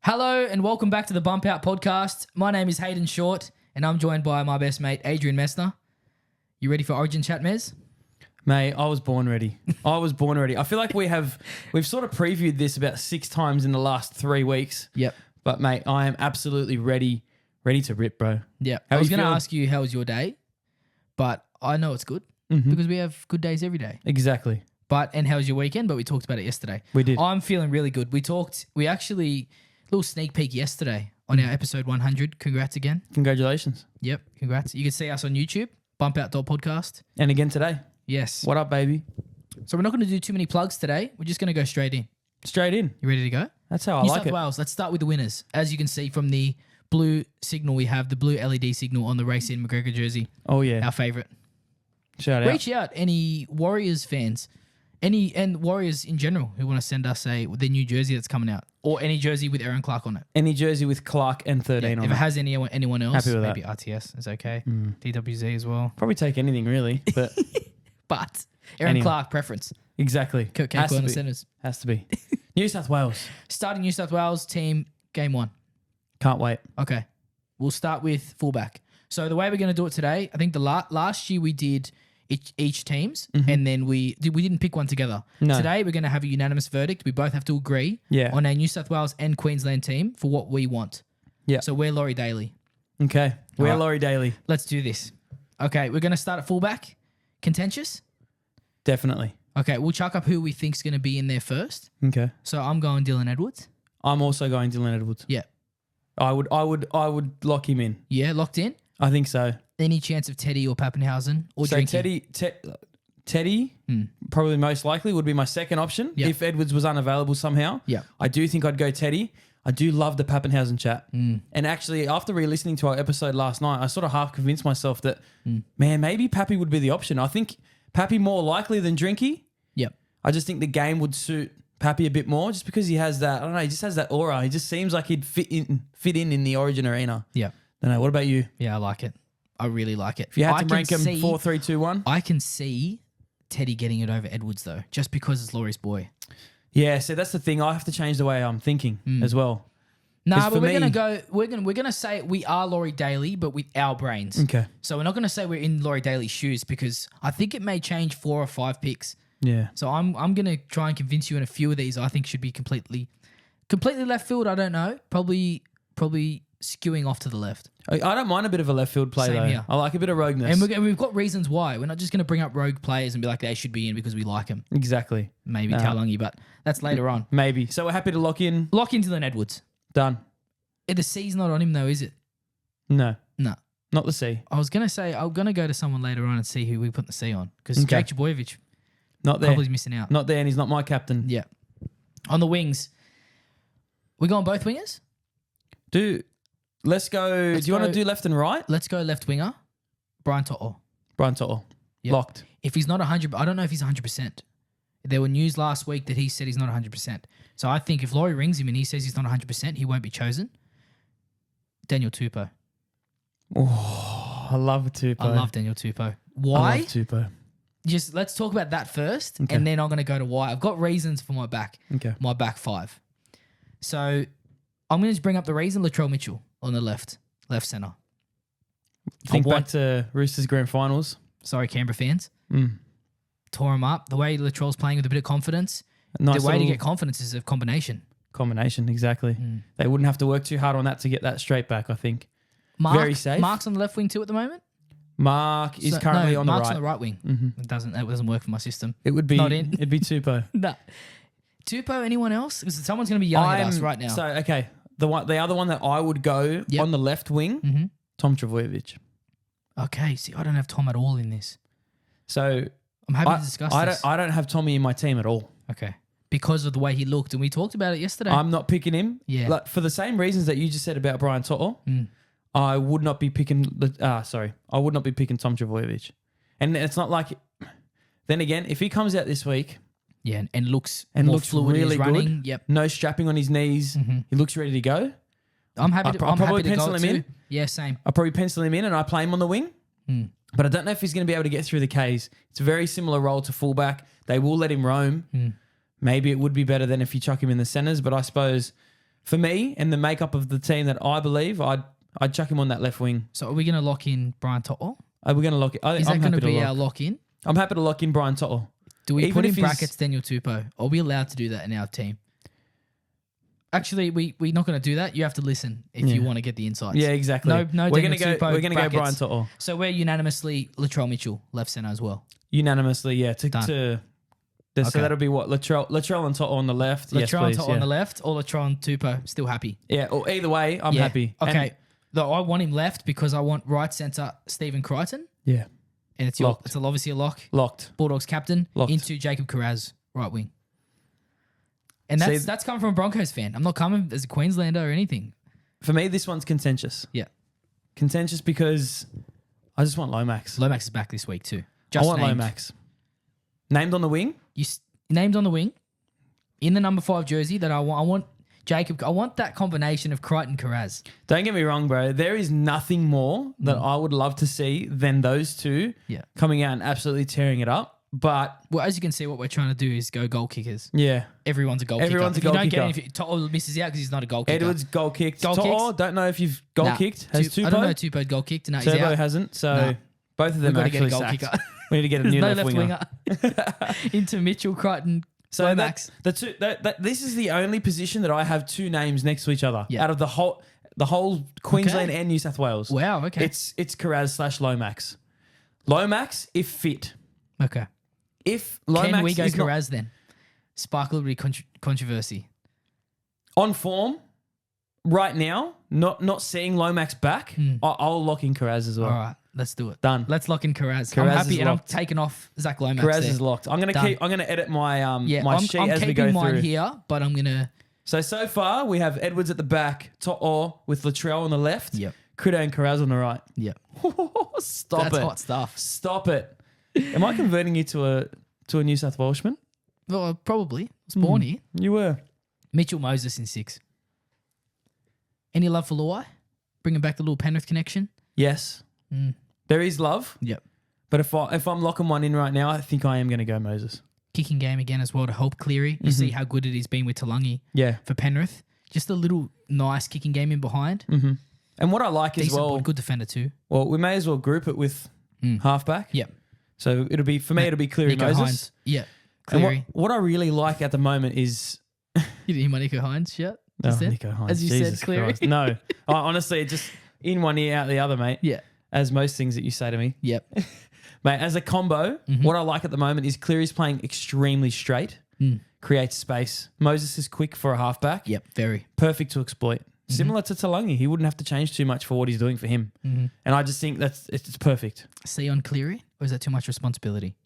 Hello and welcome back to the Bump Out Podcast. My name is Hayden Short and I'm joined by my best mate, Adrian Messner. You ready for Origin Chat, Mez? Mate, I was born ready. I feel like we've sort of previewed this about 6 times in the last 3 weeks. Yep. But mate, I am absolutely ready to rip, bro. Yeah. How I was you going to feeling? ask you how was your day, but I know it's good because we have good days every day. Exactly. And how was your weekend? But we talked about it yesterday. We did. I'm feeling really good. We actually, little sneak peek yesterday on our episode 100. Congrats again. Congratulations. Yep. Congrats. You can see us on YouTube, Bump Out Podcast. And again today. Yes. What up, baby? So we're not going to do too many plugs today. We're just going to go straight in. Straight in. You ready to go? That's how I New like South it. Wales, let's start with the winners. As you can see from the blue signal we have, the blue LED signal on the Race in McGregor jersey, Oh yeah. our favourite. Shout out. Reach out, any Warriors fans, and Warriors in general who want to send us their new jersey that's coming out, or any jersey with Aaron Clark on it. Any jersey with Clark and 13 on If it. it has anyone else, Happy with maybe that. RTS is okay. DWZ as well. Probably take anything really, but But Aaron Anyway. Clark preference. exactly. Kurt Has Capel to on the be. centres. Has to be. New South Wales. Starting New South Wales team, game 1. Can't wait. Okay. We'll start with fullback. So the way we're going to do it today, I think the last year we did each teams and then we didn't pick one together. No. Today we're going to have a unanimous verdict. We both have to agree Yeah. on our New South Wales and Queensland team for what we want. Yeah. So we're Laurie Daly. Okay. We're Alright. Laurie Daly. Let's do this. Okay, we're going to start at fullback. Contentious? Definitely. Okay, we'll chuck up who we think's going to be in there first. Okay. So I'm going Dylan Edwards. I'm also going Dylan Edwards. Yeah. I would lock him in. Yeah, locked in. I think so. Any chance of Teddy or Pappenhausen or So Drinky? Teddy, probably most likely would be my second option Yep. if Edwards was unavailable somehow. Yep. I do think I'd go Teddy. I do love the Pappenhausen chat. And actually, after re-listening to our episode last night, I sort of half convinced myself that, man, maybe Pappy would be the option. I think Pappy more likely than Drinky. Yep. I just think the game would suit Pappy a bit more just because he has that, I don't know, he just has that aura. He just seems like he'd fit in the Origin arena. Yep. I don't know. What about you? Yeah, I like it. I really like it. If you had I to can rank him see- 4, 3, 2, 1? I can see Teddy getting it over Edwards though, just because it's Laurie's boy. Yeah, so that's the thing. I have to change the way I'm thinking as well. Nah, 'Cause but for we're me- gonna go. We're gonna say we are Laurie Daly, but with our brains. Okay. So we're not gonna say we're in Laurie Daly's shoes because I think it may change 4 or 5 picks. Yeah. So I'm gonna try and convince you in a few of these. I think should be completely left field. I don't know. Probably skewing off to the left. I don't mind a bit of a left field play Same though. here. I like a bit of rogueness. And we've got reasons why. We're not just gonna bring up rogue players and be like they should be in because we like them. Exactly. Maybe Taulungi, but that's later on. Maybe. So we're happy to lock in. Lock in Dylan Edwards. Done. The C's not on him though, is it? No, No. not the C. I was going to say, I'm going to go to someone later on and see who we put the C on. Because Okay. Jake Chaboyevich Not there. probably is missing out. Not there, and he's not my captain. Yeah. On the wings, we going both wingers? Let's go. Let's do you want go- to do left and right? Let's go left winger, Brian To'o. Brian To'o. Yep. Locked. If he's not 100, I don't know if he's 100%. There were news last week that he said he's not 100%. So I think if Laurie rings him and he says he's not 100%, he won't be chosen. Daniel Tupou. Oh, I love Tupou. I love Daniel Tupou. I Why? love Tupou. Just let's talk about that first, Okay. and then I'm going to go to why. I've got reasons for my back. Okay. My back 5. So I'm going to bring up the reason Latrell Mitchell on the left centre. Think want- back to Roosters grand finals. Sorry, Canberra fans. Mm. Tore him up. The way Latrell's playing with a bit of confidence. Nice the way to little get confidence is a combination. combination. Exactly. They wouldn't have to work too hard on that to get that straight back, I think. Very safe. Mark's on the left wing too at the moment. Mark is So- currently no, on the Mark's right. on the right wing. That doesn't work for my system. It would be Not in. It'd be Tupou. No. Tupou, anyone else? Because someone's going to be yelling at us right now. So okay, the other one that I would go Yep. on the left wing, Tom Trbojevic. Okay, see, I don't have Tom at all in this. So I'm happy to discuss this. I don't have Tommy in my team at all. Okay. Because of the way he looked. And we talked about it yesterday. I'm not picking him. Yeah. Like, for the same reasons that you just said about Brian To'o, I would not be picking. I would not be picking Tom Trbojevic. And it's not like. Then again, if he comes out this week, yeah, and looks and more looks fluid in really his running. good, Yep. no strapping on his knees, he looks ready to go. I'm happy to, I'll I'm probably happy to go pencil him in. too. Yeah, same. I'll probably pencil him in and I play him on the wing. But I don't know if he's going to be able to get through the Ks. It's a very similar role to fullback. They will let him roam. Maybe it would be better than if you chuck him in the centres, but I suppose for me and the makeup of the team that I believe, I'd chuck him on that left wing. So are we going to lock in Brian To'o? Are we going to lock it? Is that going to be our lock in? I'm happy to lock in Brian To'o. Do we Even put in if he's- brackets Daniel Tupou? Are we allowed to do that in our team? Actually, we're not going to do that. You have to listen if you want to get the insights. Yeah, exactly. No, we're Daniel gonna go. Tupou We're gonna go brackets. Brian To'o. So we're unanimously Latrell Mitchell, left centre as well. Unanimously, yeah. So Okay. that'll be what Latrell and To'o on the left. Yes, Latrell and please. To'o on the left, or Latrell and Tupou, still happy. Yeah. Or either way, I'm Yeah. happy. Okay. And- Though I want him left because I want right centre Stephen Crichton, yeah. and it's Locked. obviously a lock. Locked. Bulldogs captain Locked. into Jacob Carraz, right wing. And See- that's coming from a Broncos fan. I'm not coming as a Queenslander or anything. For me, this one's contentious. Yeah. Contentious because I just want Lomax. Lomax is back this week too. I want named. Lomax. Named on the wing? Named on the wing in the number 5 jersey that I want Jacob. I want that combination of Crichton Carraz. Don't get me wrong, bro. There is nothing more that I would love to see than those two Yeah. coming out and absolutely tearing it up. But Well, as you can see, what we're trying to do is go goal kickers. yeah, Everyone's a goal Everyone's kicker. a goal If you don't kicker. get To'o misses out because he's not a goal kicker. Edwards goal kicked. Goal To'o, kicks? don't know if you've goal Nah. kicked. Has I don't know. Tupou? Tupou goal kicked. No, he's Turbo out. hasn't. So Nah. both of We've them got are to get a actually goal sacked. kicker. We need to get a There's new no left winger. into Mitchell, Crichton, So Lomax. this is the only position that I have two names next to each other Yeah. out of the whole Queensland and New South Wales. Wow. Okay. It's Carraz / Lomax. Lomax, if fit. Okay. If Lomax Can we go is not Carraz then? Spark a little bit of controversy. on form right now, not seeing Lomax back, I'll lock in Carraz as well. All right. Let's do it. Done. Let's lock in Carraz. I'm Carraz happy is and locked. I'm taking off Zach Lomax. Carraz there. is locked. I'm Done. gonna edit my Yeah, my I'm sheet as we go keeping mine through. here, but I'm gonna. So far we have Edwards at the back, To'o with Latrell on the left, Yep. Critter and Carraz on the right. Yep. Stop That's it. hot stuff. Stop it. Am I converting you to a New South Welshman? Well, probably. I was born here. You were. Mitchell Moses in 6. Any love for Luai? Bringing back the little Penrith connection. Yes. There is love, Yep. but if I'm locking one in right now, I think I am going to go Moses. Kicking game again as well to help Cleary. You see how good it has been with Talangi Yeah. for Penrith. Just a little nice kicking game in behind. And what I like as Decent, well, good defender too. well, we may as well group it with halfback. Yep. So it'll be Cleary Nico Moses. Hines. Yeah. And Cleary. what I really like at the moment is You didn't hear my Nico Hines shit? Oh, Just then? Nico Hines. As you Jesus said, Cleary. Christ. No. Honestly, just in one ear, out the other, mate. Yeah. As most things that you say to me. Yep. Mate, as a combo, what I like at the moment is Cleary's playing extremely straight, creates space. Moses is quick for a halfback. Yep. Very. Perfect to exploit. Similar to Talangi. He wouldn't have to change too much for what he's doing for him. And I just think it's perfect. See on Cleary? Or is that too much responsibility?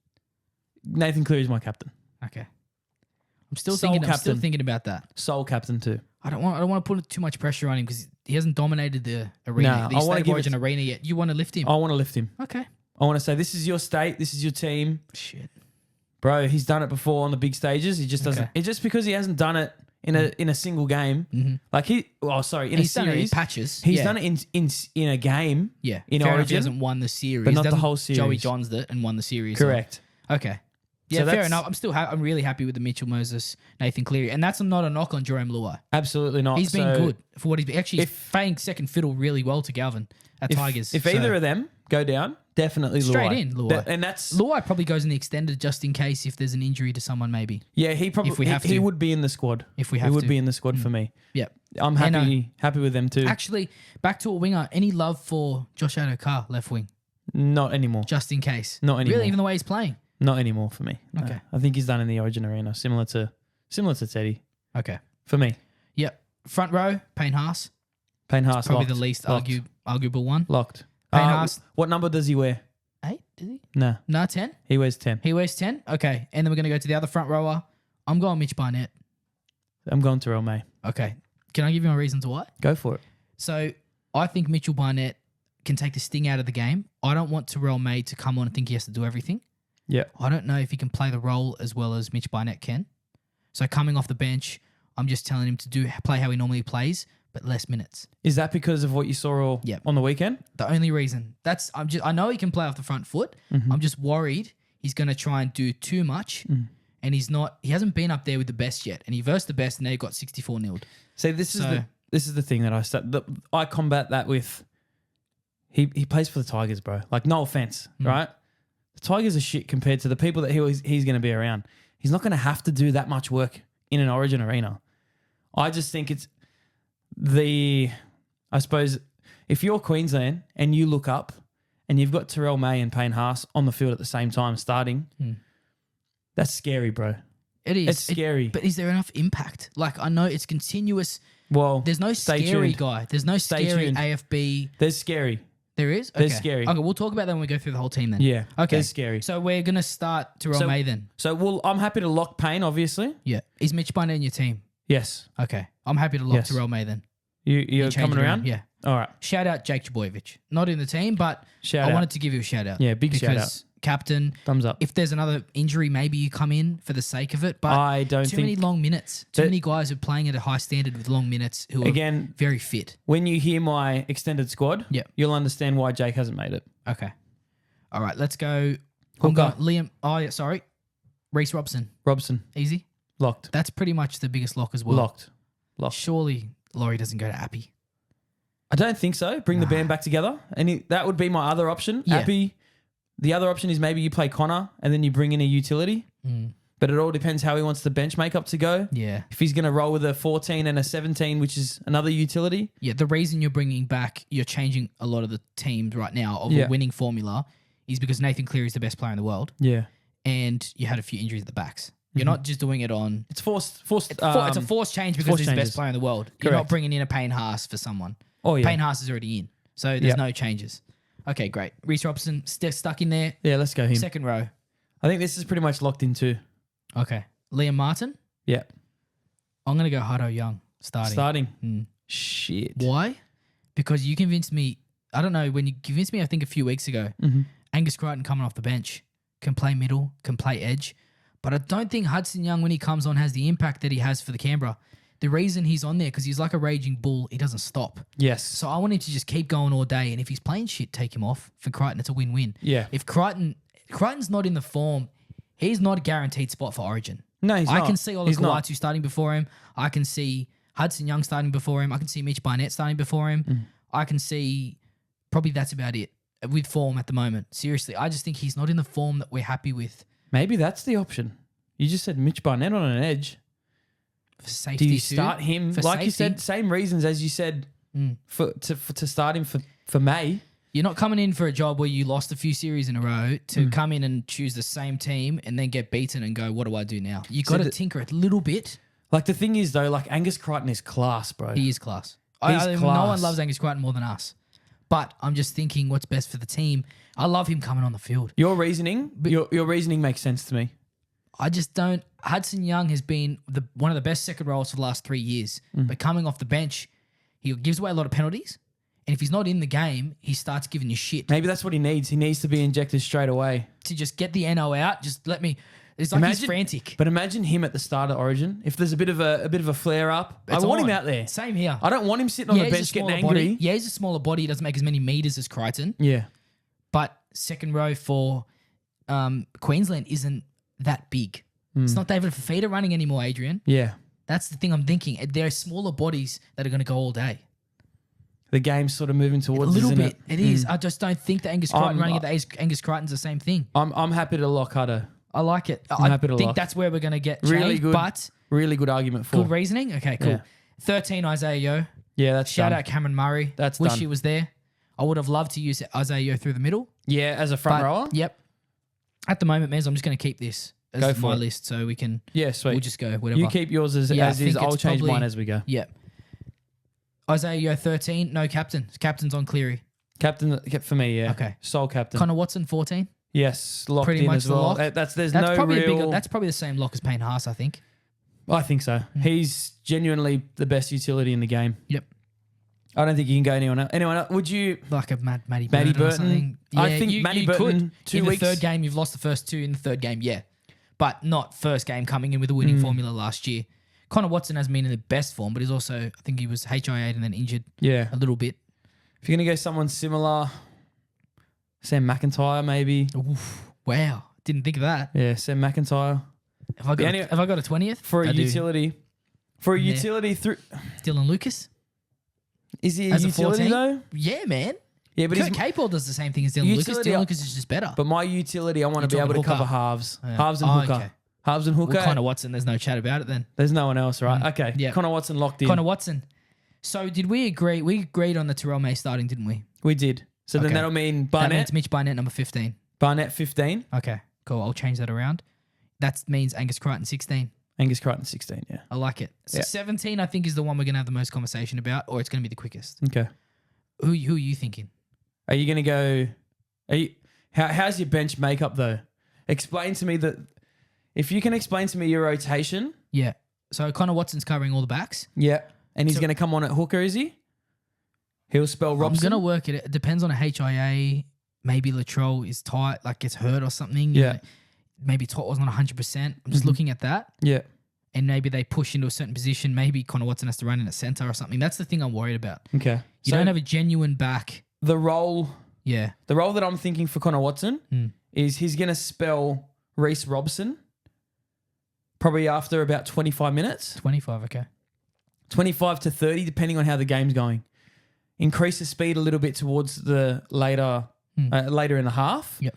Nathan Cleary's my captain. Okay. I'm still Sole thinking. I'm still captain. thinking about that. Sole captain too. I don't want to put too much pressure on him because he hasn't dominated the arena, Nah, the I wanna State of give Origin it- arena yet. You want to lift him? I want to lift him. Okay. I want to say, this is your state. This is your team. Shit. Bro, he's done it before on the big stages. He just doesn't. Okay. It's just because he hasn't done it in a single game. Like in He's a done it in series. patches. He's Yeah. done it in a game. Yeah. in Fair enough, Origin, he hasn't won the series. but not the Doesn't- whole series. Joey Johns it and won the series. so- Correct. Okay. Yeah, So fair that's- enough. I'm still. I'm really happy with the Mitchell Moses, Nathan Cleary, and that's not a knock on Jerome Luai. Absolutely not. He's been good for what he's been. Actually, if- playing second fiddle really well to Galvin at Tigers. If So either of them go down, definitely Straight Luai. in, Luai. And that's Luai probably goes in the extended just in case if there's an injury to someone, maybe. yeah. He probably if we have he to. would be in the squad. If we he have would to. be in the squad for me. Yep. I'm And, happy with them too. Actually, back to a winger. Any love for Josh Adokar, left wing, Not anymore. just in case? Not anymore. Really, even the way he's playing. Not anymore for me. No. Okay. I think he's done in the Origin arena, similar to Teddy. Okay. For me, Yep. Front row, Payne Haas. Payne Haas Probably locked. the least Locked. arguable one. Locked. Payne Haas. What number does he wear? 8, did he? Nah, No, 10. he wears 10. He wears 10. Okay. And then we're going to go to the other front rower. I'm going Mitch Barnett. I'm going to May. Okay. Can I give you my reasons why? Go for it. So I think Mitchell Barnett can take the sting out of the game. I don't want Terrell May to come on and think he has to do everything. Yeah. I don't know if he can play the role as well as Mitch Barnett can. So coming off the bench, I'm just telling him to play how he normally plays, but less minutes. Is that because of what you saw Yep. on the weekend? The only reason. I know he can play off the front foot. I'm just worried he's going to try and do too much and he hasn't been up there with the best yet. And he versed the best, and they got 64-0. See, this is the thing that I combat that with. He plays for the Tigers, bro. Like, no offense, right? The Tigers are shit compared to the people that he's going to be around. He's not going to have to do that much work in an Origin arena. I just think it's I suppose, if you're Queensland and you look up and you've got Terrell May and Payne Haas on the field at the same time starting, that's scary, bro. It is. It's scary. But is there enough impact? Like, I know it's continuous. Well, there's no scary guy. There's no scary AFB. There's scary. There is? Okay. There's scary. Okay, we'll talk about that when we go through the whole team then. Yeah. Okay. There's scary. So we're going to start Terrell May then. So I'm happy to lock Payne, obviously. Yeah. Is Mitch Barnett in your team? Yes. Okay. I'm happy to lock Terrell May then. You're coming around? Yeah. All right. Shout out Jake Chaboyevich. Not in the team, but I wanted to give you a shout out. Yeah, big shout out. Because captain. Thumbs up. If there's another injury, maybe you come in for the sake of it. But I don't too many long minutes. Too many guys who are playing at a high standard with long minutes who are very fit. When you hear my extended squad, you'll understand why Jake hasn't made it. Okay. All right, let's go. Hooker. Liam. Oh, yeah, sorry. Reece Robson. Easy. Locked. That's pretty much the biggest lock as well. Locked. Surely Laurie doesn't go to Appy. I don't think so. Bring the band back together. And that would be my other option. Yeah. Appy. The other option is maybe you play Connor and then you bring in a utility. But it all depends how he wants the bench makeup to go. Yeah. If he's going to roll with a 14 and a 17, which is another utility. Yeah, the reason you're changing a lot of the teams right now of a winning formula is because Nathan Cleary is the best player in the world. Yeah. And you had a few injuries at the backs. You're not just doing it on... It's forced. It's a forced change because he's the best player in the world. You're not Correct. bringing in a Payne Haas for someone. Oh, yeah. Payne Haas is already in. So there's no changes. Okay, great. Reece Robson stuck in there. Yeah, let's go him. Second row. I think this is pretty much locked in too. Okay. Liam Martin. Yeah. I'm going to go Hutto Young starting. Shit. Why? Because you convinced me... I don't know. When you convinced me, I think a few weeks ago, Angus Crichton coming off the bench can play middle, can play edge. But I don't think Hudson Young, when he comes on, has the impact that he has for the Canberra. The reason he's on there, because he's like a raging bull, he doesn't stop. Yes. So I want him to just keep going all day. And if he's playing shit, take him off. For Crichton, it's a win-win. Yeah. If Crichton's not in the form, he's not a guaranteed spot for Origin. No, he's not. I can see Olakau'atu starting before him. I can see Hudson Young starting before him. I can see Mitch Barnett starting before him. I can see probably that's about it with form at the moment. Seriously, I just think he's not in the form that we're happy with. Maybe that's the option. You just said Mitch Barnett on an edge. For safety, do you start him? For like safety. You said, same reasons as you said to start him for May. You're not coming in for a job where you lost a few series in a row to come in and choose the same team and then get beaten and go, what do I do now? You got to tinker a little bit. Like the thing is though, like Angus Crichton is class, bro. He is class. He's No one loves Angus Crichton more than us. But I'm just thinking what's best for the team. I love him coming on the field. Your reasoning makes sense to me. I just don't. Hudson Young has been one of the best second rows for the last 3 years. But coming off the bench, he gives away a lot of penalties. And if he's not in the game, he starts giving you shit. Maybe that's what he needs. He needs to be injected straight away. To just get the NO out, just let me... It's like he's frantic. But imagine him at the start of Origin. If there's a bit of a flare up, I want him out there. Same here. I don't want him sitting on the bench getting angry. Body. Yeah, he's a smaller body. He doesn't make as many meters as Crichton. Yeah. But second row for Queensland isn't that big. It's not David Fafita running anymore, Adrian. Yeah. That's the thing I'm thinking. There are smaller bodies that are going to go all day. The game's sort of moving towards a little bit. It is. I just don't think that Angus Crichton running at the Angus Crichton's the same thing. I'm happy to lock Hutto. I like it. I'm happy to think lock. that's where we're going to get really changed, good. But really good argument for. Good reasoning. Okay, cool. Yeah. 13 Isaiah Yeo. Yeah, that's Shout done. out Cameron Murray. That's Wish done. he was there. I would have loved to use Isaiah Yeo through the middle. Yeah, as a front rower. Yep. At the moment, Mez, I'm just going to keep this as Go for my it. list, so we can. Yeah, sweet. We'll just go whatever. You keep yours as I is. think I'll it's change probably- mine as we go. Yep. Isaiah Yeo 13. No captain. Captain's on Cleary. Captain for me, yeah. Okay. Sole captain. Connor Watson 14. Yes, locked Pretty in much as the well. lock. That's That's probably the same lock as Payne Haas, I think. I think so. He's genuinely the best utility in the game. Yep. I don't think you can go anyone else. Anyone else? Would you? Like a Matty Burton or something. I think Matty Burton, could. 2 in weeks. the third game, you've lost the first two in the third game, yeah. But not first game coming in with a winning formula last year. Connor Watson hasn't been in the best form, but he's also, I think he was HIA'd and then injured Yeah. a little bit. If you're going to go someone similar, Sam McIntyre maybe. Oof, wow. Didn't think of that. Yeah, Sam McIntyre. Have I got a 20th? For a I do. utility. For a Yeah. utility through... Dylan Lucas? Is he a As a utility 14? though? Yeah, man. Yeah, but Kurt he's... Capewell does the same thing as Dylan Lucas. Utility- Dylan Lucas is just better. But my utility, I want to be You're able to talking cover hooker. halves. Yeah. Halves and Oh, hooker. okay. Halves and hooker. Well, Connor Watson, there's no chat about it then. There's no one else, right? Okay. Yeah. Connor Watson locked in. Connor Watson. So did we agree? We agreed on the Terrell May starting, didn't we? We did. So then Okay. that'll mean That Barnett. means Mitch Barnett, number 15. Barnett 15. Okay, cool. I'll change that around. That means Angus Crichton, 16. Angus Crichton 16, yeah. I like it. So Yeah. 17, I think, is the one we're going to have the most conversation about, or it's going to be the quickest. Okay. Who are you thinking? Are you going to go... How's your bench makeup though? Explain to me that... If you can explain to me your rotation... Yeah. So Connor Watson's covering all the backs. Yeah. And he's So- going to come on at hooker, is he? He'll spell Robson. I'm going to work it. It depends on a HIA. Maybe Latrell is tight, like gets hurt or something. Yeah. Maybe Tot wasn't 100%. I'm just looking at that. Yeah. And maybe they push into a certain position. Maybe Connor Watson has to run in at center or something. That's the thing I'm worried about. Okay. You don't have a genuine back. The role Yeah. that I'm thinking for Connor Watson Mm. is he's going to spell Reece Robson probably after about 25 minutes. 25, okay. 25 to 30, depending on how the game's going. Increase the speed a little bit towards the later in the half. Yep.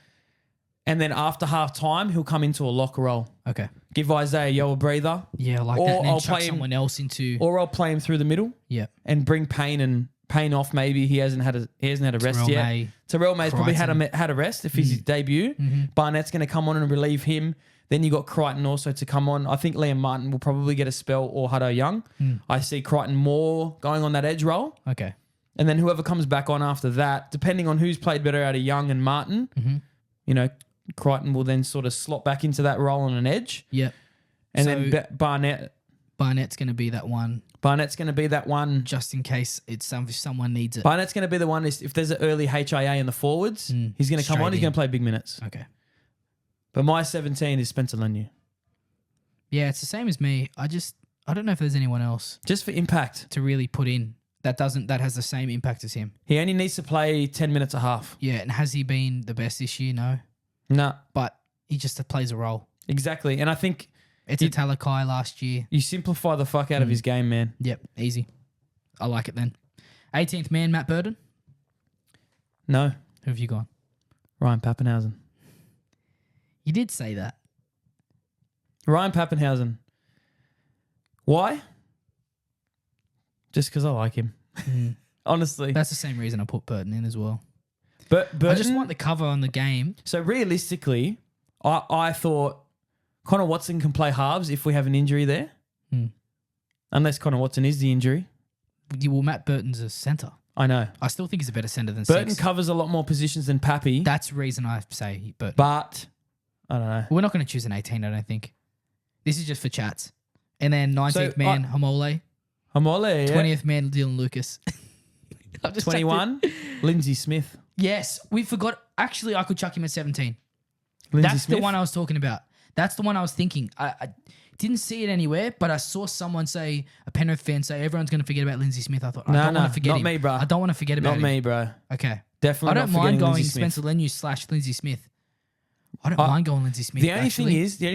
And then after half time, he'll come into a lock role. Okay. Give Isaiah Yo a breather. Yeah, I like Or that. And then I'll chuck play him- someone else into... Or I'll play him through the middle yeah. and bring Payne off. Maybe he hasn't had a rest Terrell yet. May, Terrell May's probably Crichton. had a rest if he's his debut. Barnett's going to come on and relieve him. Then you got Crichton also to come on. I think Liam Martin will probably get a spell or Hutto Young. I see Crichton more going on that edge role. Okay. And then whoever comes back on after that, depending on who's played better out of Young and Martin, Crichton will then sort of slot back into that role on an edge. Yep. And So- then Barnett's going to be that one Barnett's going to be that one. just in case if someone needs it. Barnett's going to be the one if there's an early HIA in the forwards, he's going to come Straight on. He's in. going to play big minutes. Okay. But my 17 is Spencer Leniu. Yeah, it's the same as me. I don't know if there's anyone else Just for impact. to really put in that has the same impact as him. He only needs to play 10 minutes a half. Yeah, and has he been the best this year? No. No, But he just plays a role. exactly. And I think It's a Talakai last year. you simplify the fuck out of his game, man. Yep, easy. I like it then. 18th man, Matt Burden. No, Who have you gone? Ryan Pappenhausen. You did say that. Ryan Pappenhausen. Why? Just because I like him. Honestly. That's the same reason I put Burton in as well. But I just want the cover on the game. So realistically, I thought Connor Watson can play halves if we have an injury there. Unless Connor Watson is the injury. Well, Matt Burton's a centre. I know. I still think he's a better centre than Burton six. covers a lot more positions than Pappy. That's the reason I say Burton. But I don't know. We're not going to choose an 18, I don't think. This is just for chats. And then 19th So, man, Hamole. Hamole, yeah. 20th man, Dylan Lucas. I've just chucked it. 21, Lindsay Smith. Yes, we forgot. Actually, I could chuck him at 17. Lindsay That's Smith. the one I was talking about. That's the one I was thinking. I didn't see it anywhere, but I saw someone say, a Penrith fan say, everyone's going to forget about Lindsay Smith. I thought, I don't want to forget not him. me, bro. I don't want to forget about Not him. me, bro. Okay. Definitely I not don't mind forgetting going Lindsay Smith. Spencer Leniu / Lindsay Smith. I don't mind going Lindsay Smith. The only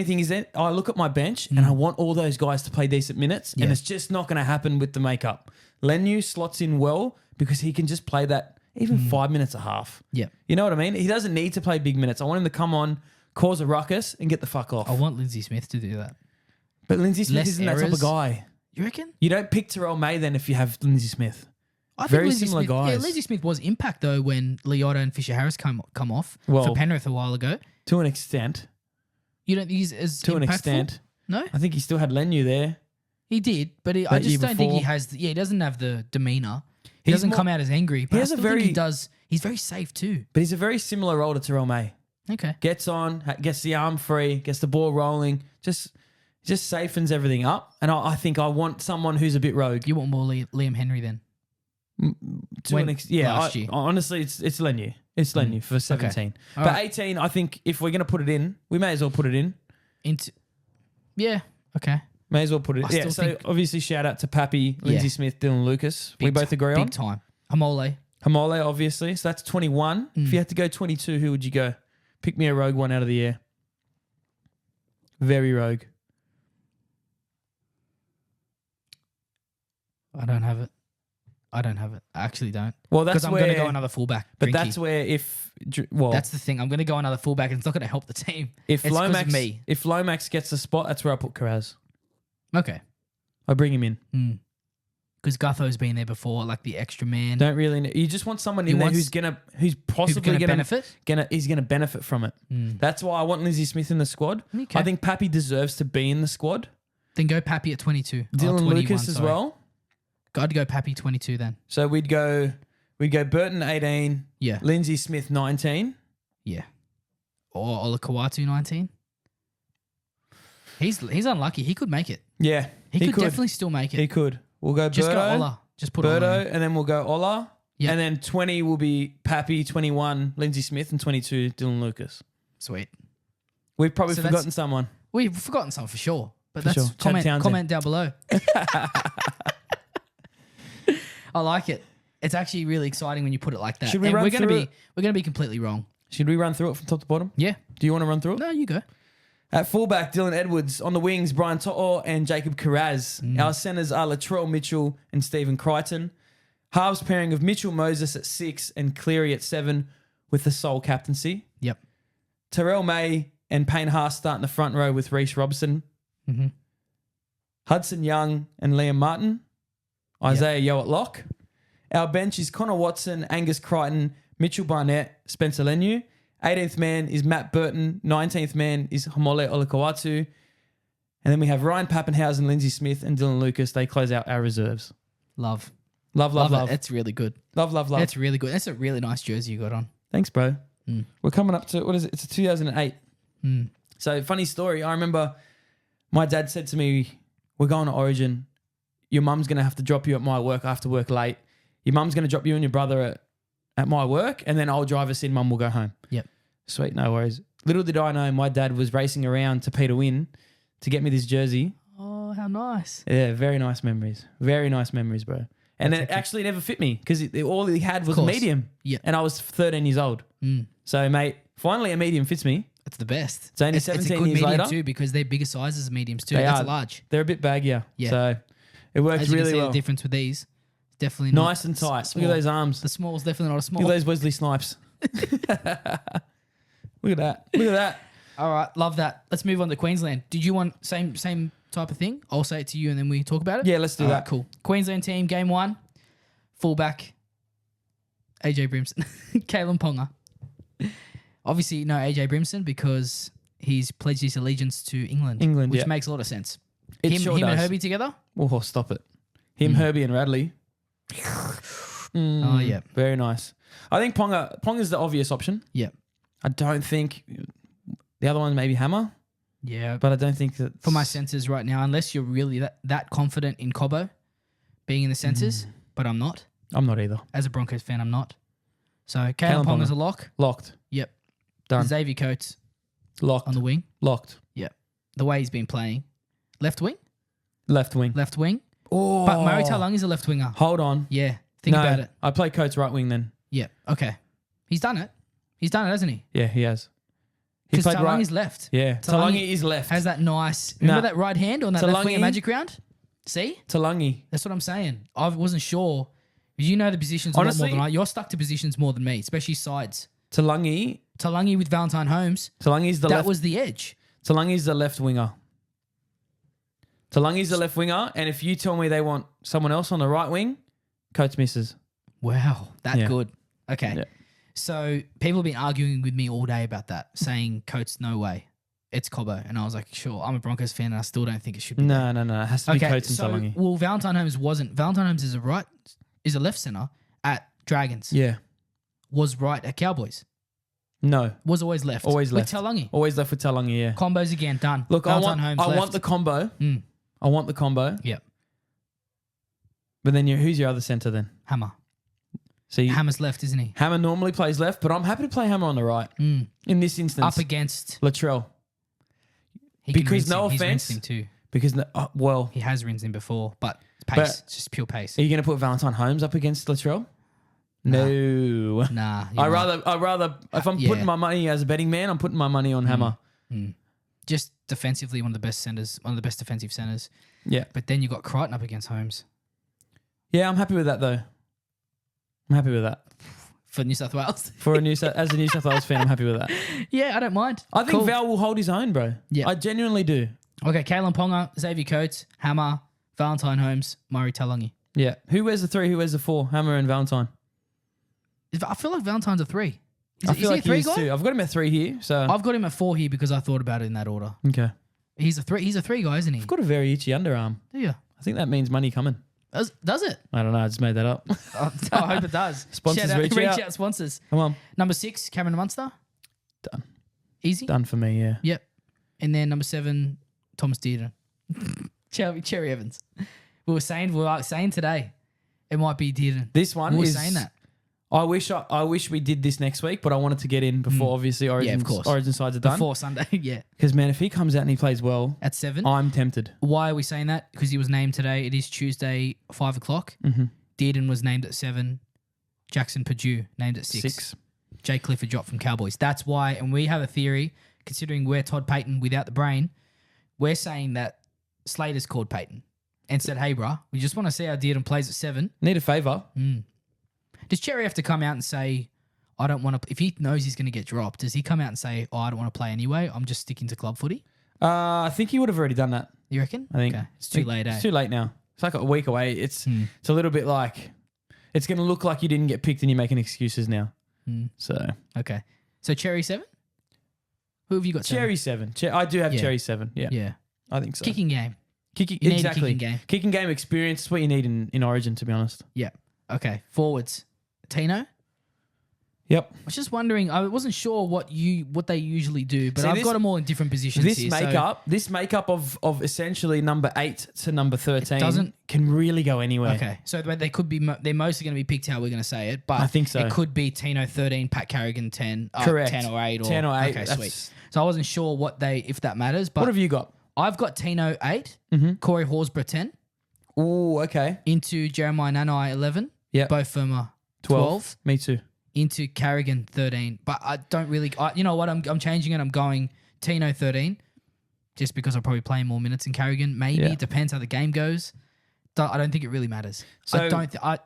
thing is that I look at my bench and I want all those guys to play decent minutes, Yeah. and it's just not going to happen with the makeup. Leniu slots in well because he can just play that even 5 minutes a half. Yeah. You know what I mean? He doesn't need to play big minutes. I want him to come on, cause a ruckus, and get the fuck off. I want Lindsay Smith to do that. But Lindsay Smith Less isn't that type errors. of guy. You reckon? You don't pick Terrell May then if you have Lindsay Smith. I think Very Lindsay similar Smith, guys. Yeah, Lindsay Smith was impact though when Leota and Fisher Harris come off Well- for Penrith a while ago. To an extent. You don't think he's as To an impactful? extent. No, I think he still had Leniu there. he did, but I That year just don't think he before. has. He doesn't have the demeanor. He He's doesn't more- come out as angry. But has I a still think he very- does. He's very safe too. But he's a very similar role to Terrell May. Okay. Gets on, gets the arm free, gets the ball rolling, just safens everything up. And I think I want someone who's a bit rogue. You want more Liam Henry then? Last year. Honestly, it's Leniu. It's Leniu for 17. All But right. 18, I think if we're going to put it in, we may as well put it in. Yeah. Okay. May as well put it I in. Yeah, still so think- obviously shout out to Pappy, Lindsay Yeah. Smith, Dylan Lucas. We both agree on. Big time. Hamole. Hamole, obviously. So that's 21. If you had to go 22, who would you go? Pick me a rogue one out of the air. Very rogue. I don't have it. I actually don't. Well, that's because I'm where going to go another fullback. But Drinky. that's where that's the thing. I'm going to go another fullback, and it's not going to help the team. if it's 'cause of me. if Lomax gets the spot, that's where I put Carraz. Okay. I bring him in. Because Gutho's been there before, like the extra man. Don't really know. You just want someone in there who's possibly gonna benefit. He's gonna benefit from it. That's why I want Lindsay Smith in the squad. Okay. I think Pappy deserves to be in the squad. Then go Pappy at 22. Dylan 21, Lucas as well. I'd go Pappy 22 then. So we'd go Burton 18. Yeah. Lindsay Smith 19. Yeah. Or Olakawatu 19. He's unlucky. He could make it. Yeah. He could definitely still make it. He could. We'll go Just Birdo. go Ola. Just put Ola Birdo, in. and then we'll go Ola. Yep. And then 20 will be Pappy, 21 Lindsay Smith, and 22 Dylan Lucas. Sweet. We've probably forgotten someone. We've forgotten someone for sure. But For that's sure. comment down below. I like it. It's actually really exciting when you put it like that. Should we and run we're gonna through be it? we're gonna be completely wrong. Should we run through it from top to bottom? Yeah. Do you want to run through it? No, you go. At fullback, Dylan Edwards. On the wings, Brian To'o and Jacob Carraz. Our centres are Latrell Mitchell and Stephen Crichton. Halves pairing of Mitchell Moses at 6 and Cleary at 7 with the sole captaincy. Yep. Terrell May and Payne Haas start in the front row with Reece Robson. Mm-hmm. Hudson Young and Liam Martin. Isaiah Yeo at lock. Our bench is Connor Watson, Angus Crichton, Mitchell Barnett, Spencer Lenu. 18th man is Matt Burton. 19th man is Homole Olakawatu. And then we have Ryan Pappenhausen, Lindsay Smith, and Dylan Lucas. They close out our reserves. Love. Love. It's really good. Love. It's really good. That's a really nice jersey you got on. Thanks, bro. We're coming up to, what is it? It's a 2008. So, funny story. I remember my dad said to me, we're going to Origin. Your mum's going to have to drop you at my work. I have to work late. Your mum's going to drop you and your brother at my work, and then I'll drive us in. Mum will go home. Yep. Sweet, no worries. Little did I know my dad was racing around to Peter Wynn to get me this jersey. Oh, how nice. Yeah, very nice memories. Very nice memories, bro. And it actually never fit me because all he had was a medium. Yeah. And I was 13 years old. So, mate, finally a medium fits me. It's the best. It's only it's 17 a good years medium later. too because they're bigger sizes of mediums too. They That's are. a large. They're a bit baggier. Yeah. So it works As you really can see well. the difference with these. It's definitely Nice and tight. small. Look at those arms. The small is definitely not a small. Look at those Wesley Snipes. Look at that. Look at that. All right, love that. Let's move on to Queensland. Did you want same type of thing? I'll say it to you and then we talk about it. Yeah, let's do All that. right, cool. Queensland team, game 1, fullback, AJ Brimson, Kalen Ponga. Obviously, no AJ Brimson because he's pledged his allegiance to England. Which yeah. makes a lot of sense. It him sure and does. Herbie together? Oh, stop it. Him, Herbie, and Radley. Oh, yeah. Very nice. I think Ponga's the obvious option. Yeah. I don't think the other one maybe Hammer, Yeah. but I don't think that For my senses right now, unless you're really that confident in Cobbo being in the senses, but I'm not. I'm not either. As a Broncos fan, I'm not. So Kalen Ponga's a lock. Locked. Yep. Done. Xavier Coates Locked. on the wing. Locked. Yep. The way he's been playing. Left wing? Left wing. Left wing. Oh. But Murray Taulung is a left winger. Hold on. Yeah. Think about it. I play Coates right wing then. Yeah. Okay. He's done it. He's done it, hasn't he? Yeah, he has. He Because played Taulung right. is left. Yeah. Taulung Talangi is left. Has that nice... Remember that right hand on that left wing Taulungi- of Magic Round? See? Talangi. That's what I'm saying. I wasn't sure. You know the positions Honestly- a lot more than I. You're stuck to positions more than me, especially sides. Talangi. Taulungi with Valentine Holmes, Talangi's the that left. was the edge. Talangi's the left winger. Talangi's the left winger, and if you tell me they want someone else on the right wing, Coates misses. Wow, that Yeah. good. Okay. Yeah. So people have been arguing with me all day about that, saying Coates, no way. It's Cobbo. And I was like, sure, I'm a Broncos fan and I still don't think it should be. No. It has to be Coates and so, Talangi. well, Valentine Holmes wasn't. Valentine Holmes is a left centre at Dragons. Yeah. Was right at Cowboys. No. Was always left. Always left. With Taulungi. Always left with Talangi, yeah. Combos again, done. Look, Valentine Holmes I left. want the combo. I want the combo. Yep. But then who's your other centre then? Hammer. So Hammer's left, isn't he? Hammer normally plays left, but I'm happy to play Hammer on the right. In this instance. Up against... Latrell. He can Because rinse no him. He's offense- rinsed him too. Because, well, He has rinsed him before, but it's pace. But- It's just pure pace. are you going to put Valentine Holmes up against Latrell? No. Nah. I'd rather, if I'm putting my money as a betting man, I'm putting my money on Hammer. Just defensively, one of the best centers, one of the best defensive centers. Yeah. But then you got Crichton up against Holmes. Yeah, I'm happy with that though. I'm happy with that. For New South Wales. As a New South Wales fan, I'm happy with that. Yeah, I don't mind. I think Val will hold his own, bro. Yeah. I genuinely do. Okay, Kalen Ponga, Xavier Coates, Hammer, Valentine Holmes, Murray Talangi. Yeah. Who wears the 3? Who wears the 4? Hammer and Valentine. I feel like Valentine's a 3. I feel he like a 3 he is guy? too. I've got him at 3 here. So I've got him at 4 here because I thought about it in that order. okay. He's a 3. He's a 3 guy, isn't he? I've got a very itchy underarm. Do you? I think that means money coming. Does it? I don't know. I just made that up. I hope it does. Sponsors Shout out, reach out. sponsors. Come on. Number 6, Cameron Munster. Done. Easy. Done for me, yeah. Yep. And then number 7, Thomas Dearden. Cherry Evans. We were saying today it might be Dearden. This one we were is saying that. I wish we did this next week, but I wanted to get in before obviously Origin sides are done. Before Sunday, yeah. Because man, if he comes out and he plays well At 7. I'm tempted. Why are we saying that? Because he was named today. It is Tuesday, 5 o'clock. Mm-hmm. Dearden was named at 7. Jackson Purdue named at 6. Jay Clifford dropped from Cowboys. That's why, and we have a theory, considering we're Todd Payton without the brain, we're saying that Slater's called Payton and said, hey, bruh, we just want to see how Dearden plays at 7. Need a favour. Does Cherry have to come out and say, I don't want to, if he knows he's going to get dropped, does he come out and say, I don't want to play anyway, I'm just sticking to club footy? I think he would have already done that. You reckon? I think. Okay. It's too late, It's too late now. It's like a week away. It's a little bit like, it's going to look like you didn't get picked and you're making excuses now. So. Okay. So Cherry 7? Who have you got? Cherry 7. I do have Cherry 7. Yeah. Yeah. I think so. Kicking game. Kicking, You need a exactly. kicking game. Kicking game experience is what you need in Origin, to be honest. Yeah. Okay. Forwards. Tino? Yep. I was just wondering, I wasn't sure what they usually do, but See, I've got them all in different positions This here. makeup of essentially number 8 to number 13 can really go anywhere. Okay. So they could be, they're mostly going to be picked how we're going to say it, but I think so. It could be Tino 13, Pat Carrigan 10. Correct. 10 or 8. 10 or 8. Okay, sweet. So I wasn't sure if that matters, but What have you got? I've got Tino 8, Corey Horsburgh 10, Oh, okay. into Jeremiah Nanai 11. Yep. Both Firma 12. Me too. Into Carrigan 13. But I don't really, you know what, I'm changing it. I'm going Tino 13 just because I'll probably play more minutes in Carrigan. Maybe. Yeah. It depends how the game goes. I don't think it really matters. So-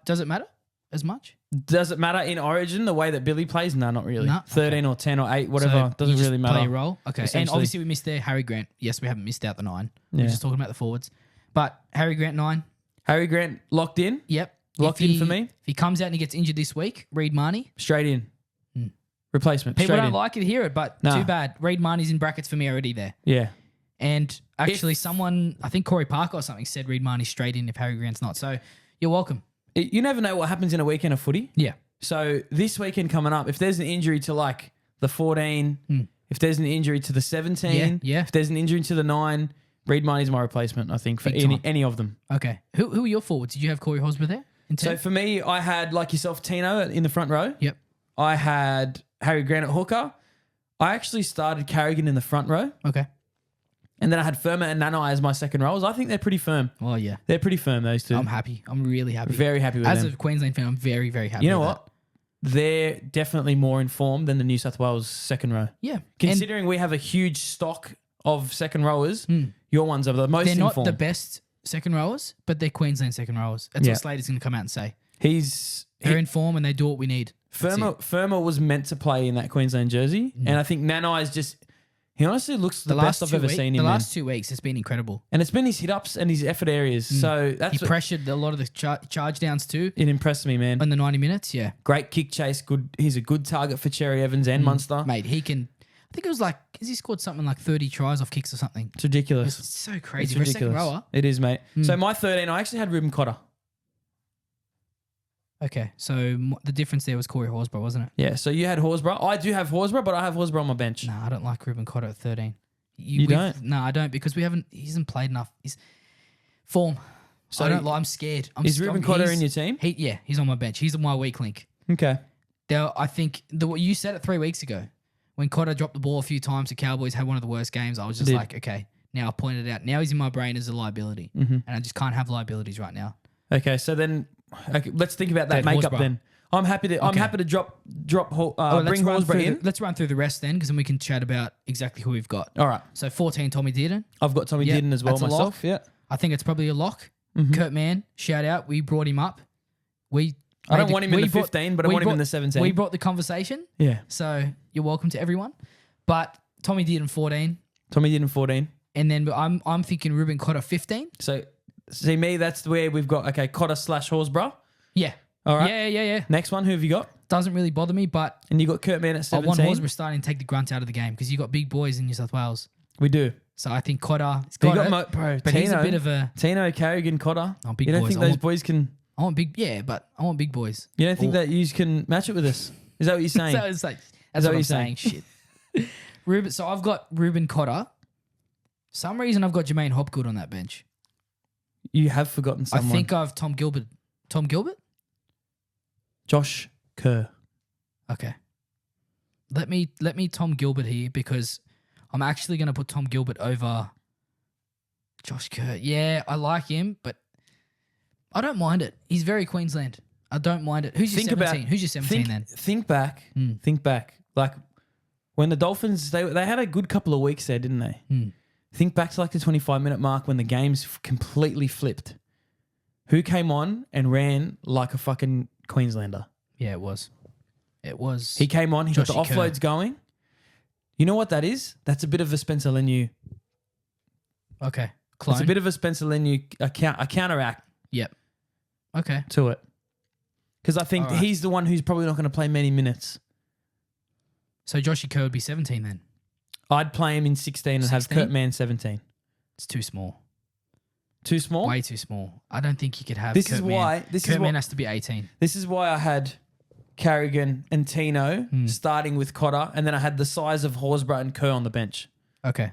Does it matter as much? Does it matter in Origin the way that Billy plays? No, not really. No? 13 or 10 or 8, whatever. So you doesn't just really play matter. a role. Okay. And essentially. obviously we missed there Harry Grant. Yes, we haven't missed out the 9. We're Yeah. just talking about the forwards. But Harry Grant 9. Harry Grant locked in. Yep. Locked in for me. If he comes out and he gets injured this week, Reed Marnie. Straight in. Replacement. People straight don't in. like it, hear it, but Nah. too bad. Reed Marnie's in brackets for me already there. Yeah. And actually someone, I think Corey Parker or something said Reed Marnie straight in if Harry Grant's not. So you're welcome. You never know what happens in a weekend of footy. Yeah. So this weekend coming up, if there's an injury to like the 14, if there's an injury to the 17, Yeah. if there's an injury to the 9, Reed Marnie's my replacement, I think, for Big time. any of them. Okay. Who are your forwards? Did you have Corey Horsburgh there? In 10? So for me, I had, like yourself, Tino in the front row. Yep. I had Harry Grant at hooker. I actually started Carrigan in the front row. Okay. And then I had Firma and Nanai as my second rows. I think they're pretty firm. Oh, yeah. They're pretty firm, those two. I'm happy. I'm really happy. Very happy with As them. a Queensland fan, I'm very, very happy You know with what? They're definitely more informed than the New South Wales second row. that. Yeah. Considering we have a huge stock of second rowers, your ones are the most They're not informed. the best second rowers, but they're Queensland second rowers. That's Yeah. what Slater's going to come out and say. He, They're in form and they do what we need. That's it. Firma was meant to play in that Queensland jersey, and I think Nanai is just. He honestly looks the best I've ever seen him. The in. last 2 weeks, it's been incredible. And it's been his hit ups and his effort areas. So He that's what, pressured a lot of the charge downs too it impressed me, man. in the 90 minutes. Yeah. Great kick chase. Good. He's a good target for Cherry Evans and Munster. Mate, he can. I think it was like, has he scored something like 30 tries off kicks or something? It's ridiculous. It's so It's crazy. For a second ridiculous. rower. It is, mate. So my 13, I actually had Ruben Cotter. Okay. So the difference there was Corey Horsburgh, wasn't it? Yeah. So you had Horsburgh. I do have Horsburgh, but I have Horsburgh on my bench. No, I don't like Ruben Cotter at 13. You don't? No, I don't because he hasn't played enough. He's form. So I don't like. I'm scared. Is Ruben Cotter in your team? He's on my bench. He's my weak link. Okay. I think you said it 3 weeks ago when Cotter dropped the ball a few times. The Cowboys had one of the worst games. I was just like, okay, now I pointed it out. Now he's in my brain as a liability, and I just can't have liabilities right now. Okay. So then, let's think about that makeup Horsburgh. then. I'm happy to drop bring Horsburgh in. Let's run through the rest then, because then we can chat about exactly who we've got. All right. So 14, Tommy Dearden. I've got Tommy Yeah, Dearden as well that's a lock. myself. Yeah. I think it's probably a lock. Kurt Mann, shout out. We brought him up. I don't want him in the 15, but I want him in the 17. We brought the conversation. Yeah. So you're welcome to everyone. But Tommy did in 14. And then I'm thinking Ruben Cotter 15. So see me, that's where we've got, okay, Cotter / Horsburgh. Yeah. All right. Yeah. Next one, who have you got? Doesn't really bother me, but And you got Kurt Mann at 17. I want Horsburgh starting to take the grunt out of the game because you got big boys in New South Wales. We do. So I think Cotter. You got bro, but Tino, he's a bit of a. Tino, Carrigan, Cotter. Oh, big you don't boys. think those boys can... I want big, but I want big boys. You don't think that you can match it with us? Is that what you're saying? That's what I'm saying. Shit. Ruben. So I've got Ruben Cotter. Some reason I've got Jermaine Hopgood on that bench. You have forgotten someone. I think I've Tom Gilbert. Tom Gilbert? Josh Kerr. Okay. Let me Tom Gilbert here because I'm actually going to put Tom Gilbert over Josh Kerr. Yeah, I like him, but I don't mind it. He's very Queensland. I don't mind it. Who's your 17? Who's your 17 then? Think back. Think back. Like when the Dolphins, they had a good couple of weeks there, didn't they? Think back to like the 25-minute mark when the game's completely flipped. Who came on and ran like a fucking Queenslander? Yeah, it was. He came on. He got the Joshy offloads Kerr. going. You know what that is? That's a bit of a Spencer Leniu. Okay. Clone. It's a bit of a Spencer Leniu, a counteract. Yep. Okay. To it. Because I think right. he's the one who's probably not going to play many minutes. So Joshy Kerr would be 17 then? I'd play him in 16 and have 16? Kurt Mann 17. It's too small. Too small? Way too small. I don't think you could have This Kurt is Mann. why. Kurt Mann has to be 18. This is why I had Carrigan and Tino starting with Cotter, and then I had the size of Horsburgh and Kerr on the bench. Okay.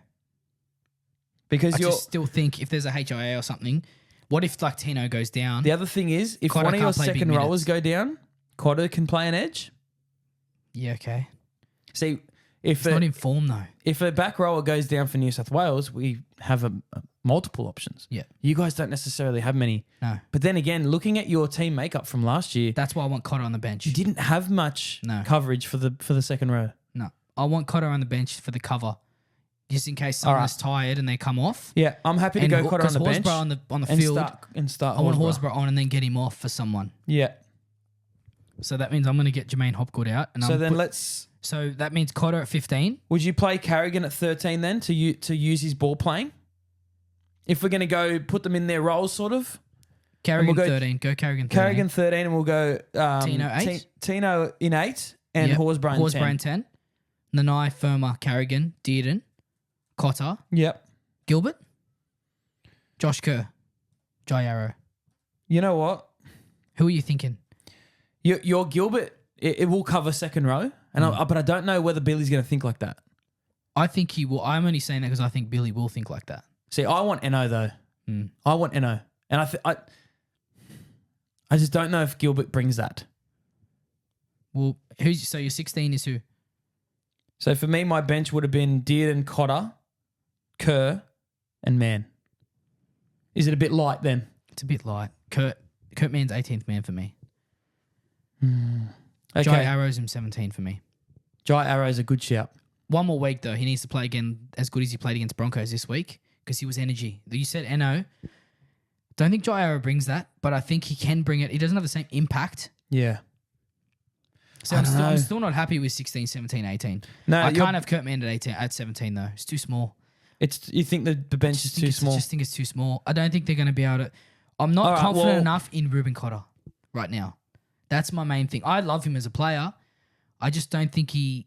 Because I just still think if there's a HIA or something, what if like Tino goes down? The other thing is, if Cotter one of your can't play big second minutes. rowers go down, Cotter can play an edge. Yeah, okay. See, It's not in form though. if a back rower goes down for New South Wales, we have multiple options. Yeah. You guys don't necessarily have many. No. But then again, looking at your team makeup from last year, That's why I want Cotter on the bench. you didn't have much No. coverage for the second row. No. I want Cotter on the bench for the cover. Just in case someone's tired and they come off. Yeah, I'm happy to go Cotter on the bench Horsburgh on the and field. start I want Horsburgh. Horsburgh on and then get him off for someone. Yeah. So that means I'm going to get Jermaine Hopgood out. And So that means Cotter at 15. Would you play Carrigan at 13 then to use his ball playing? If we're going to go put them in their roles, sort of. Carrigan we'll go 13. Go Carrigan 13. Carrigan 13, and we'll go Tino 8. Tino in 8 and Horsburgh in 10. 10. Nanai, Firma, Carrigan, Dearden, Cotter, Yep. Gilbert, Josh Kerr, Jai Arrow. You know what? Who are you thinking? Your Gilbert, it will cover second row, but I don't know whether Billy's going to think like that. I think he will. I'm only saying that because I think Billy will think like that. See, I want Eno though. I want Eno, and I just don't know if Gilbert brings that. Well, so your 16 is who? So for me, my bench would have been Dearden, Cotter, Kerr, and Mann. Is it a bit light then? It's a bit light. Kurt Mann's 18th man for me. Okay. Jai Arrow's in 17 for me. Jai Arrow's a good shout. One more week though. He needs to play again as good as he played against Broncos this week because he was energy. You said Eno. Don't think Jai Arrow brings that, but I think he can bring it. He doesn't have the same impact. Yeah. So I'm still not happy with 16, 17, 18. No, I can't have Kurt Mann at 17 though. It's too small. You think the bench is too small? I just think it's too small. I don't think they're going to be able to. I'm not confident enough in Ruben Cotter right now. That's my main thing. I love him as a player. I just don't think he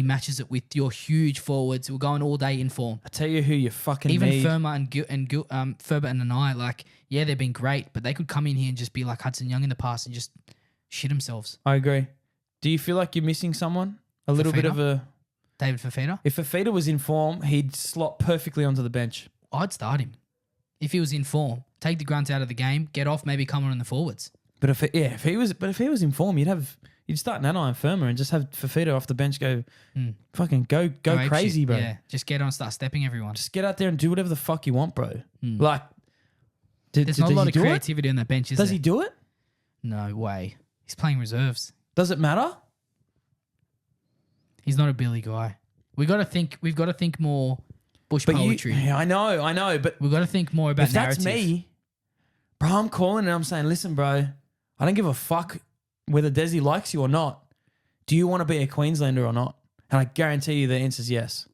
matches it with your huge forwards who are going all day in form. I tell you who you fucking Even need. Firma and Ferber and Nanai, like, yeah, they've been great, but they could come in here and just be like Hudson Young in the past and just shit themselves. I agree. Do you feel like you're missing someone? A little bit of a... David Fafita? If Fafita was in form, he'd slot perfectly onto the bench. I'd start him. If he was in form, take the grunt out of the game, get off, maybe come on in the forwards. But if he was in form, you'd start Nanai and Firma and just have Fafita off the bench go fucking go crazy, bro. Yeah, just get on, start stepping everyone. Just get out there and do whatever the fuck you want, bro. Like, there's not a lot of creativity on that bench, is there? Does he do it? No way. He's playing reserves. Does it matter? He's not a Billy guy. We've got to think more bush poetry. I know, but we've got to think more about if narrative. that's me, Bro, I'm calling and I'm saying, listen, bro, I don't give a fuck whether Desi likes you or not. Do you want to be a Queenslander or not? And I guarantee you the answer is yes.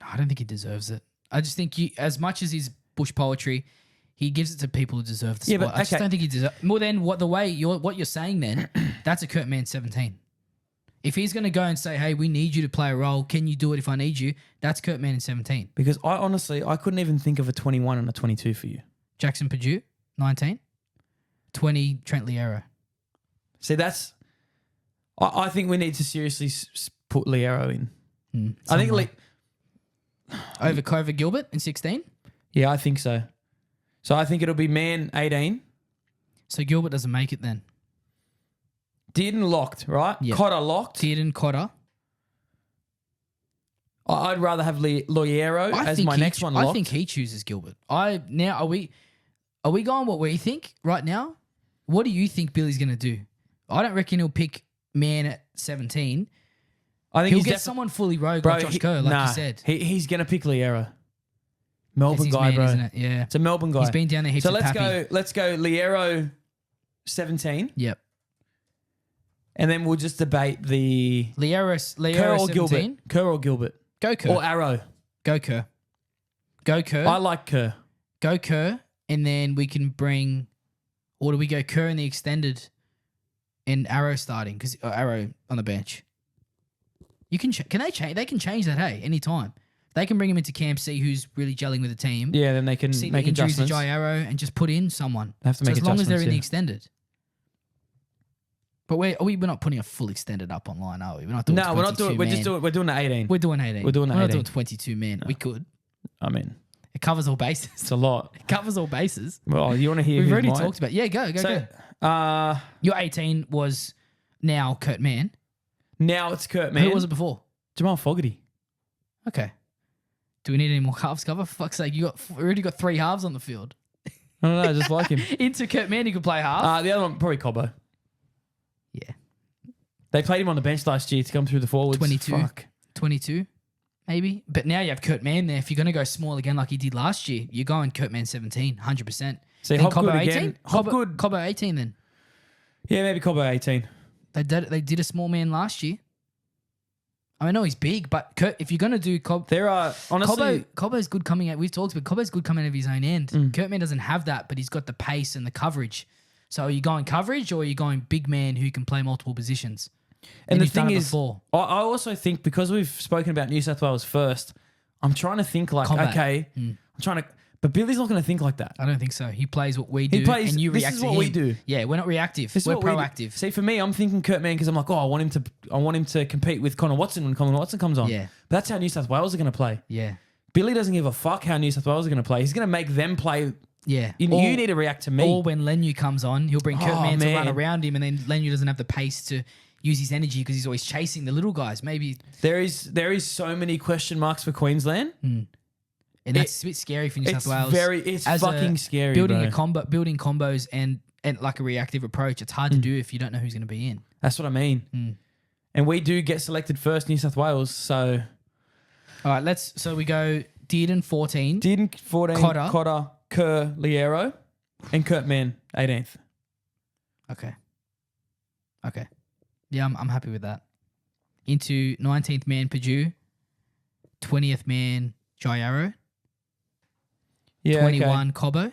No, I don't think he deserves it. I just think as much as he's bush poetry, he gives it to people who deserve the spot. But, I just don't think he deserves more than what you're saying then, that's a Kurt Mann 17. If he's going to go and say, hey, we need you to play a role, can you do it if I need you? That's Kurt Mann in 17. Because I couldn't even think of a 21 and a 22 for you. Jackson Purdue, 19. 20, Trent Liero. See, I think we need to seriously put Liero in. I think over Gilbert in 16? Yeah, I think so. So I think it'll be Mann 18. So Gilbert doesn't make it then. Dearden locked, right? Yep. Cotter locked. Dearden, Cotter. I'd rather have Loiero as my next one locked. I think he chooses Gilbert. Are we going what we think right now? What do you think Billy's going to do? I don't reckon he'll pick Mann at 17. I think he'll get someone fully rogue like Josh Kerr, like you said. He's going to pick Liero. Melbourne guy, man, bro. Isn't it? Yeah. It's a Melbourne guy. He's been down there heaps So with let's go Liero 17. Yep. And then we'll just debate the Liero Kerr or 17. Gilbert. Kerr or Gilbert. Go Kerr. Or Arrow. Go Kerr. Go Kerr. I like Kerr. Go Kerr. And then we can bring, or do we go Kerr in the extended and Arrow starting? Because Arrow on the bench. You can can they change? They can change that. Hey, anytime they can bring him into camp, see who's really gelling with the team. Yeah, then they can see make the injuries to adjustments. Jai Arrow and just put in someone. They have to make as long as they're in adjustments, the yeah. extended. But we're not putting a full extended up online, are we? We're not doing. No, we're not doing. We're doing the 18. We're doing 18. We're doing the We're 18. not doing 22 men. No. We could. I mean, it covers all bases. It's a lot. It covers all bases. Well, you want to hear? We've who's already mine? talked about. Yeah, go. So, your 18 was now Kurt Mann. now it's Kurt Mann. Who was it before? Jamal Fogarty. Okay. Do we need any more halves cover? For fuck's sake, we already got 3 halves on the field. I don't know. I just like him. Into Kurt Mann, he could play half. The other one probably Cobbo. Yeah. They played him on the bench last year to come through the forwards. 22, maybe. But now you have Kurt Mann there. If you're going to go small again like he did last year, you're going Kurt Mann 17, 100%. See, then Hopgood Cobbo again. 18? Hopgood. Cobbo 18 then. Yeah, maybe Cobbo 18. They did a small man last year. I know he's big, but Kurt, if you're going to do There are, honestly... Cobbo's good coming out. We've talked about Cobbo's good coming out of his own end. Kurt Mann doesn't have that, but he's got the pace and the coverage. So are you going coverage or are you going big man who can play multiple positions? And the thing is, I also think because we've spoken about New South Wales first, I'm trying to think like, Combat. okay, I'm trying to... But Billy's not going to think like that. I don't think so. He plays what we do, and you this react is to what him. we do. Yeah, we're not reactive. This is We're what we do. proactive. See, for me, I'm thinking Kurt Mann because I'm like, I want him to compete with Connor Watson when Connor Watson comes on. Yeah. But that's how New South Wales are going to play. Yeah. Billy doesn't give a fuck how New South Wales are going to play. He's going to make them play. Yeah. You need to react to me. Or when Lenu comes on, he'll bring Kurt Mann to man. run around him, and then Lenu doesn't have the pace to use his energy because he's always chasing the little guys. Maybe there is so many question marks for Queensland. And that's a bit scary for New South Wales. It's fucking scary, building bro. Building combos and like a reactive approach. It's hard to do if you don't know who's going to be in. That's what I mean. And we do get selected first, New South Wales. So, all right, so we go Dearden 14. Dearden 14, Cotter, Kerr, Liero, and Kurt Mann 18th. Okay. Yeah, I'm happy with that. Into 19th man Purdue, 20th man Jai Arrow. Yeah, 21 Cobbo.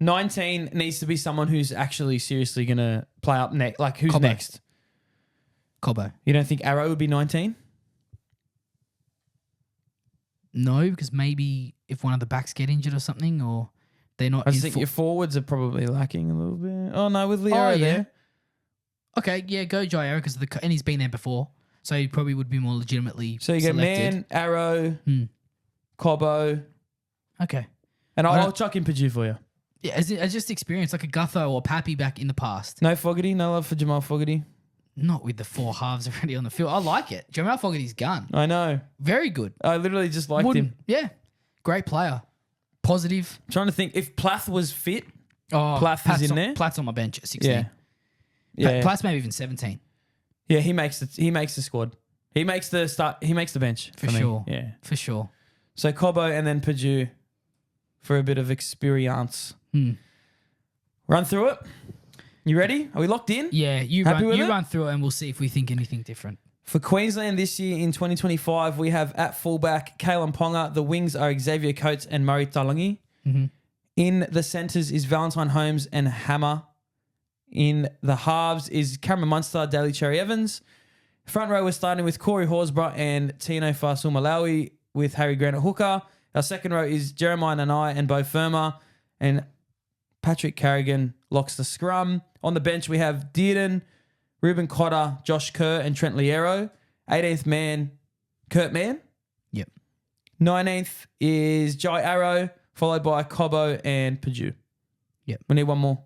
19 needs to be someone who's actually seriously going to play up next. Like, who's Cobbo. next? Cobbo. You don't think Arrow would be 19? No, because maybe if one of the backs get injured or something, or they're not. I just think your forwards are probably lacking a little bit. Oh, no, with Liero there. Okay, yeah, go Jai Arrow because and he's been there before, so he probably would be more legitimately. So you get Mann, Arrow, Cobbo. Okay. And I'll chuck in Purdue for you. Yeah, as just experience, like a Gutho or Pappy back in the past. No Fogarty? No love for Jamal Fogarty? Not with the 4 halves already on the field. I like it. Jamal Fogarty's gun. I know. Very good. I literally just liked him. Yeah. Great player. Positive. I'm trying to think. If Plath was fit, Oh, Plath is in there. Plath's on my bench at 16. Yeah. Plath's maybe even 17. Yeah, he makes the squad. He makes the start. He makes the bench. For me. sure. Yeah. For sure. So Cobbo and then Purdue for a bit of experience. Run through it. You ready? Are we locked in? Yeah, you Happy with it? run through it and we'll see if we think anything different. For Queensland this year in 2025, we have at fullback Kalen Ponga. The wings are Xavier Coates and Murray Taulagi. Mm-hmm. In the centres is Valentine Holmes and Hammer. In the halves is Cameron Munster, Daly Cherry Evans. Front row, we're starting with Corey Horsburgh and Tino Fasul-Malawi with Harry Grant at hooker. Our second row is Jeremiah Nanai and Bo Firma. And Patrick Carrigan locks the scrum. On the bench, we have Dearden, Ruben Cotter, Josh Kerr, and Trent Liero. 18th man, Kurt Mann. Yep. 19th is Jai Arrow, followed by Cobbo and Purdue. Yep. We need one more.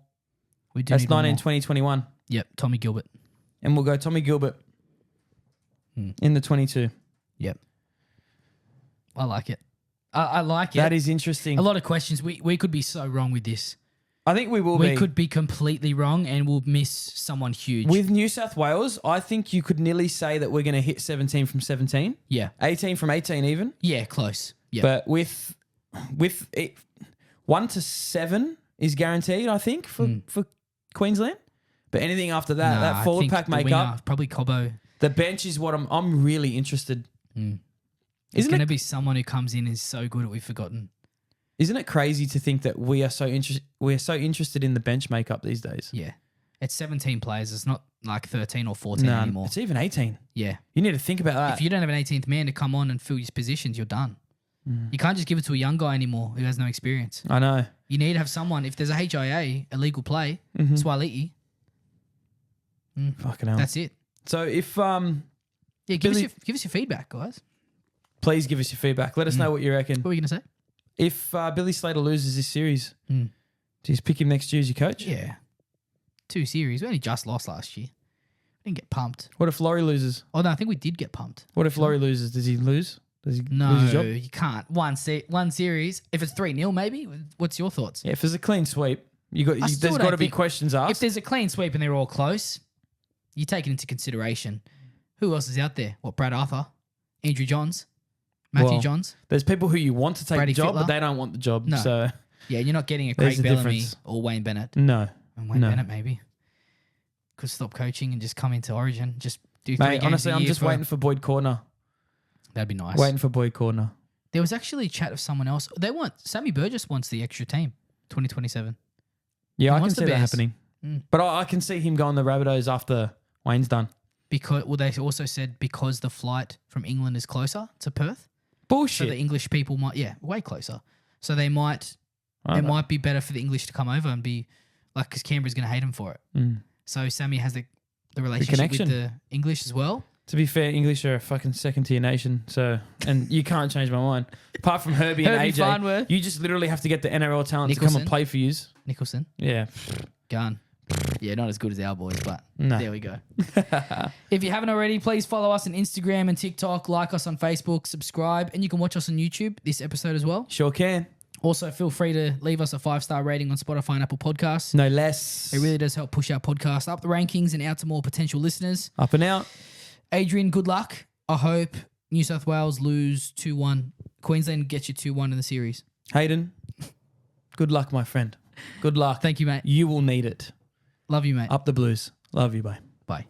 We do That's need one 19, more. 20, 21. Yep, Tommy Gilbert. And we'll go Tommy Gilbert in the 22. Yep. I like it. I like it. That is interesting. A lot of questions. We could be so wrong with this. I think we will We be. could be completely wrong and we'll miss someone huge. With New South Wales, I think you could nearly say that we're going to hit 17 from 17. Yeah. 18 from 18 even. Yeah, close. Yeah. But with it, 1 to 7 is guaranteed, I think, for Queensland. But anything after that, that forward pack makeup, probably Cobbo. the bench is what I'm really interested. It's going to be someone who comes in and is so good that we've forgotten. Isn't it crazy to think that we are so interested in the bench makeup these days? Yeah. It's 17 players. It's not like 13 or 14 anymore. It's even 18. Yeah. You need to think about that. If you don't have an 18th man to come on and fill your positions, you're done. You can't just give it to a young guy anymore who has no experience. I know. You need to have someone. If there's a HIA, illegal play, Swaliti, Fucking hell. that's it. So if Yeah, give us your feedback, guys. please give us your feedback. Let us know what you reckon. What were you going to say? If Billy Slater loses this series, do you pick him next year as your coach? Yeah. 2 series. We only just lost last year. We didn't get pumped. What if Laurie loses? Oh, no, I think we did get pumped. What if Laurie loses? Does he lose? Does he No, lose his job? you can't. One series. If it's 3-0, maybe. What's your thoughts? Yeah, if there's a clean sweep, I there's still got don't to be think- questions If asked. there's a clean sweep and they're all close, you take it into consideration. Who else is out there? What, Brad Arthur? Andrew Johns? Matthew Well, Johns? There's people who you want to take Brady the job, Fittler? but they don't want the job. No. So Yeah, you're not getting a There's Craig a Bellamy difference. or Wayne Bennett. no. And Wayne No. Bennett maybe could stop coaching and just come into Origin. Just do 3 Mate, games honestly, a I'm year just waiting for Boyd Corner. That'd be nice. Waiting for Boyd Corner. There was actually a chat of someone else. Sammy Burgess wants the extra team, 2027. Yeah, He I can wants see the that Bears. happening. But I can see him going the Rabbitohs after Wayne's done. Because they also said because the flight from England is closer to Perth, so Bullshit. the English people might way closer. So they might it might be better for the English to come over and be like because Canberra's going to hate them for it. So Sammy has the relationship connection. with the English as well. To be fair, English are a fucking second-tier nation, so and you can't change my mind. Apart from Herbie and Herbie AJ, Farnworth. you just literally have to get the NRL talent to come Nicholson. and play for yous. Nicholson, Yeah. Gun. Yeah, not as good as our boys, but No. there we go. If you haven't already, please follow us on Instagram and TikTok, like us on Facebook, subscribe, and you can watch us on YouTube this episode as well. Sure can. Also, feel free to leave us a 5-star rating on Spotify and Apple Podcasts. No less. It really does help push our podcast up the rankings and out to more potential listeners. Up and out. Adrian, good luck. I hope New South Wales lose 2-1. Queensland gets you 2-1 in the series. Hayden, good luck, my friend. Good luck. Thank you, mate. You will need it. Love you, mate. Up the Blues. Love you, bye. Bye.